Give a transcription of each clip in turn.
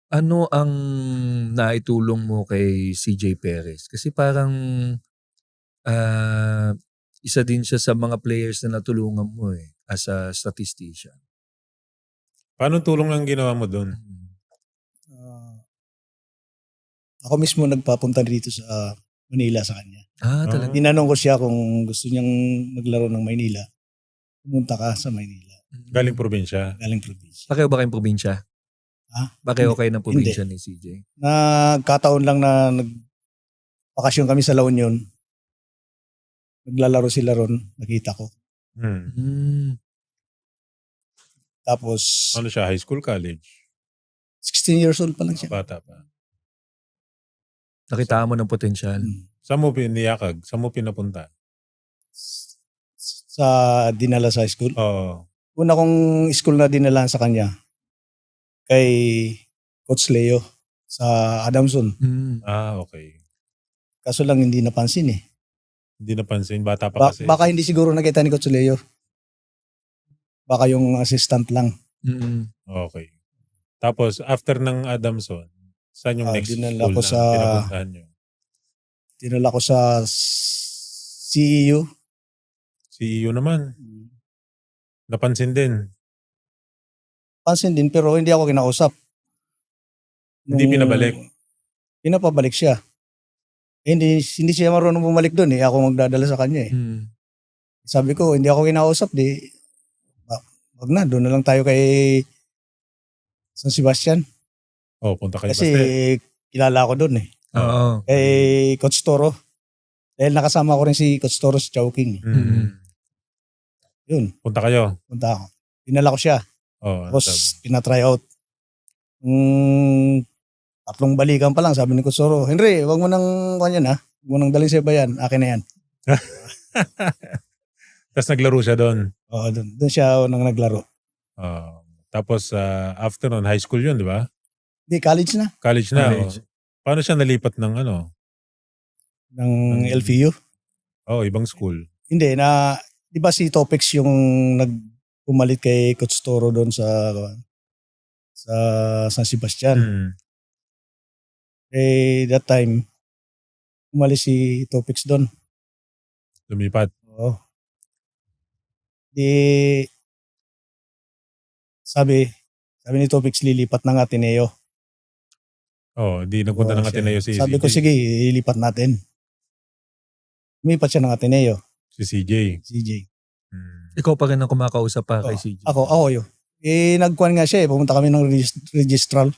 Ano ang naitulong mo kay CJ Perez? Kasi parang ah, isa din siya sa mga players na natulungan mo as a statistician. Paano tulong ang ginawa mo doon? Ah, ako mismo nagpapunta dito sa Manila sa kanya. Talaga. Tinanong ko siya kung gusto niyang maglaro ng Maynila. Pumunta ka sa Maynila. Galing probinsya? Galing probinsya. Pareho ba kayong probinsya? Pareho kayo ng probinsya ni CJ? Nagkataon lang na nagpakasyon kami sa La Union. Naglalaro sila ron. Nakita ko. Tapos Ano siya? High school, college? 16 years old pa lang siya. Bata pa. Nakita mo ng potensyal. Saan mo piniyakag? Saan mo pinapunta? Sa dinala sa school. Oo. Una kong school na dinalahan sa kanya kay Coach Leo sa Adamson. Okay. Kaso lang hindi napansin eh. Hindi napansin. Bata pa kasi. Baka hindi siguro nakita ni Coach Leo. Baka yung assistant lang. Okay. Tapos after ng Adamson, saan yung next dinala school ko na sa- pinapuntahan nyo? Dinala ko sa CEU. CEU naman. Napansin din. Pansin din pero hindi ako kinausap. Hindi pinabalik? Pinapabalik siya. Hindi siya marunong bumalik doon eh. Ako magdadala sa kanya eh. Sabi ko, hindi ako kinausap wag na, doon na lang tayo kay San Sebastian. Punta kay Kasi Baste. kilala ko doon eh. Oo. Kay Coach Toro. Dahil nakasama ko rin si Coach Toro sa Chowking. Yun, Punta kayo? punta ako. Dinala ko siya. Tapos Sabi. pinatry out. 3 balikan pa lang, sabi ni Coach Toro, Henry, wag mo nang kanyan ha. Wag mo nang dalhin sa iba yan. Akin na yan. Tapos naglaro siya doon. Oo, doon siya nang naglaro. Tapos after nun, high school yun, di ba? Di, college na. College na. College. Paano siya nalipat ng Ng LVU. ibang school? Hindi, di ba si Topex yung pumalit kay Coach Toro doon sa San Sebastian. That time, umalis si Topex doon. Lumipat. Oo. Sabi ni Topex, lilipat ng Ateneo. Di nagpunta ng Ateneo si Sabi CJ. ko, sige, ilipat natin. Lumipat siya ng Ateneo. Si CJ. Ikaw pa rin ang kumakausap pa kay CJ? Ako yun. Nagkuhan nga siya pumunta kami ng registral.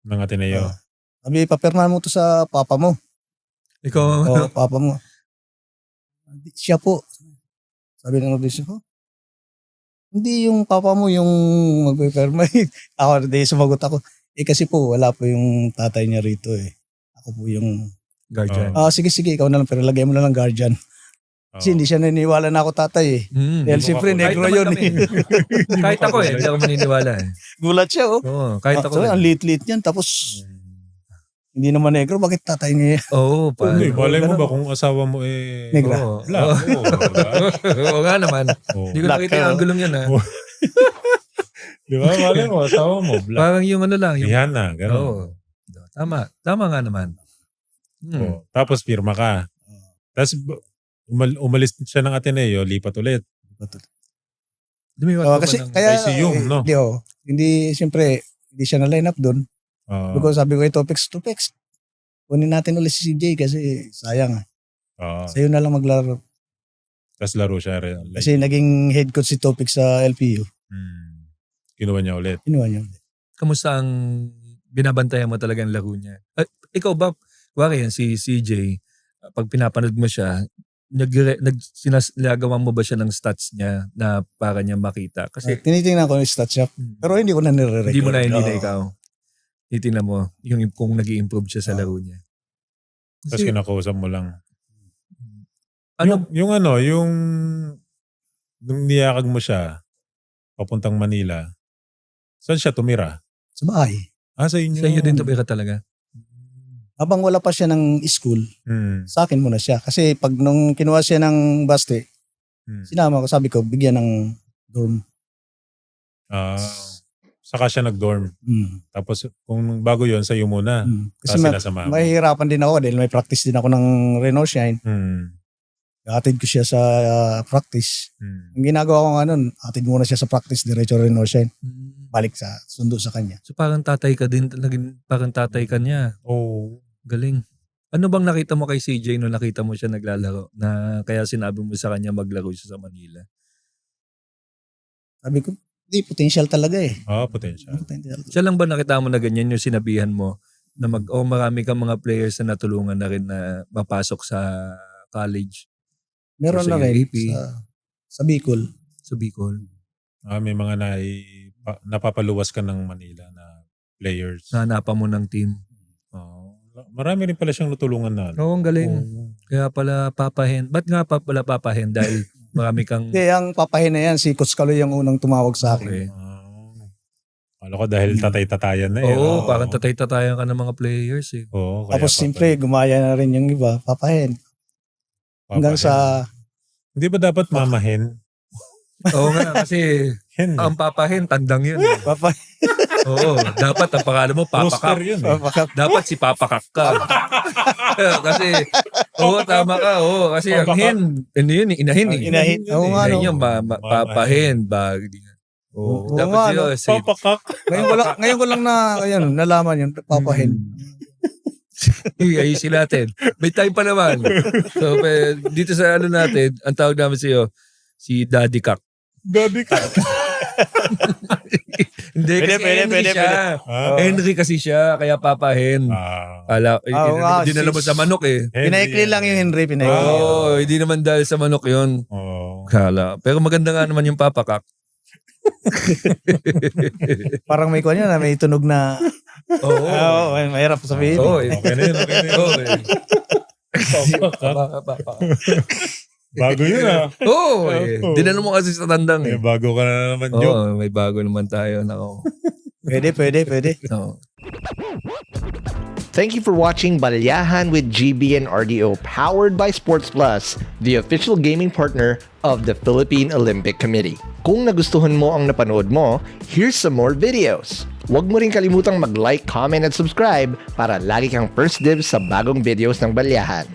Ng Ateneo. Sabi, papirmahan mo to sa papa mo. Ikaw? Papa mo. Siya po. Sabi ng registral, hindi yung papa mo yung magpipirma. Ako, sumagot ako. Kasi po, wala po yung tatay niya rito eh. Ako po yung Guardian. sige, ikaw na lang, pero lagay mo na lang guardian. Kasi hindi siya naniniwala na ako tatay eh. Dahil siyempre, negro yun eh. Kahit ako hindi ako maniniwala eh. Gulat siya oh. Oo, kahit ako. Ang lit-lit niyan, tapos hindi naman negro, bakit tatay niya? Oo, Hindi, malay mo ba kung asawa mo Negra. black? Oo nga naman. Hindi ko nakita yung anggulong yan ha. Di ba? Malay mo, asawa mo black. Parang yung ano lang. Rihanna, gano'n. Oo. Tama nga naman. Tapos pirma ka. Tapos umalis siya ng Ateneo, lipat ulit. Lumiwat Kasi ng kaya ICU, no? Hindi siyempre hindi siya na line up doon. Sabi ko kay Topex, kunin natin ulit si CJ kasi sayang. Sa'yo na lang maglaro. Tapos laro siya rin. Kasi naging head coach si Topex sa LPU. Kinuha niya ulit. Kamusta ang binabantayan mo talagang laro niya? Ikaw ba, wari yan, si CJ, pag pinapanood mo siya, sinagawa mo ba siya ng stats niya na para niya makita? Kasi tinitingnan ko yung stats niya, pero hindi ko na nire-record. Hindi na ikaw. Titingnan mo yung kung nag-i-improve siya sa laro niya. Tapos kinakausap mo lang. Ano? Yung nung niyakag mo siya, papuntang Manila, saan siya tumira? Sa bahay. Sa inyo? Sa inyo din tumira talaga? Habang wala pa siya ng school, sa akin muna siya. Kasi pag nung kinuha siya ng Baste, sinama ko, sabi ko, bigyan ng dorm. Saka siya nag-dorm. Tapos kung bago yon sa'yo muna. Kasi Tapos sinasama mo. mahihirapan din ako dahil may practice din ako ng Renault Shine. Hatid ko siya sa practice. Ang ginagawa ko nga nun, hatid muna siya sa practice, diretso Renault Shine. Balik sa sundo sa kanya. So parang tatay ka din, parang tatay ka niya. Oh. Galing. Ano bang nakita mo kay CJ nung nakita mo siya naglalaro na kaya sinabi mo sa kanya maglaro siya sa Manila? Sabi ko, di, potential talaga eh. Potential. Potential. Siya lang ba nakita mo na ganyan yung sinabihan mo na marami kang mga players na natulungan na rin na mapasok sa college? Meron Sa na rin UAP. sa Bicol. Sa Bicol. May mga napapaluwas ka ng Manila na players. Nahanapan mo ng team. Marami rin pala siyang natulungan na. Oo, ang galing. Kaya pala papahen. Ba't nga pala papahen? Dahil marami kang... Hindi, ang papahin na yan, si Coach Kaloy yung unang tumawag sa akin. Okay. Alam ko dahil tatay-tatayan na eh. Oo, parang tatay-tatayan ka ng mga players eh. Oo, Tapos siyempre, gumaya na rin yung iba, papahin. Hanggang sa... Hindi ba dapat mamahin? Oo nga, kasi Hen. ang papahen, tandang yun. Papahin. Oo, dapat ang pangalan mo, Roster papakak. yun eh. Dapat si papakak ka. Kasi, tama ka. Oo, kasi ang hen, ano yun, inahin eh. Inahin. Oo nga, Inahin no. yung papahen. Oo, Oo dapat nga, yun. no. Papakak. Ngayon ko lang na, ayun, nalaman yun, papahin. Ayusin natin. May time pa naman. So, dito sa ano natin, ang tawag namin sa'yo, si Daddy Kak. Daddy ka. Hindi, kasi Henry siya. Henry kasi siya, kaya papahen. Dinala mo sa manok eh. Pinaikli lang yung Henry, pinaikli. Oo, hindi naman dahil sa manok yun. Kala. Pero maganda nga naman yung papakak. Parang may kanya na, may tunog na, Oo. mahirap sabihin. Oo, Okay na yun, okay na yun. Oo, eh. Papakak. Bago yun ah. Oo, eh. Dinala mo kasi sa tandang eh. Bago ka na naman, Joe. Oo, may bago naman tayo. Nako. Pwede. Oo. Thank you for watching Balyahan with GB and RDO, powered by Sports Plus, the official gaming partner of the Philippine Olympic Committee. Kung nagustuhan mo ang napanood mo, here's some more videos. Huwag mo rin kalimutang mag-like, comment at subscribe para lagi kang first dibs sa bagong videos ng Balyahan.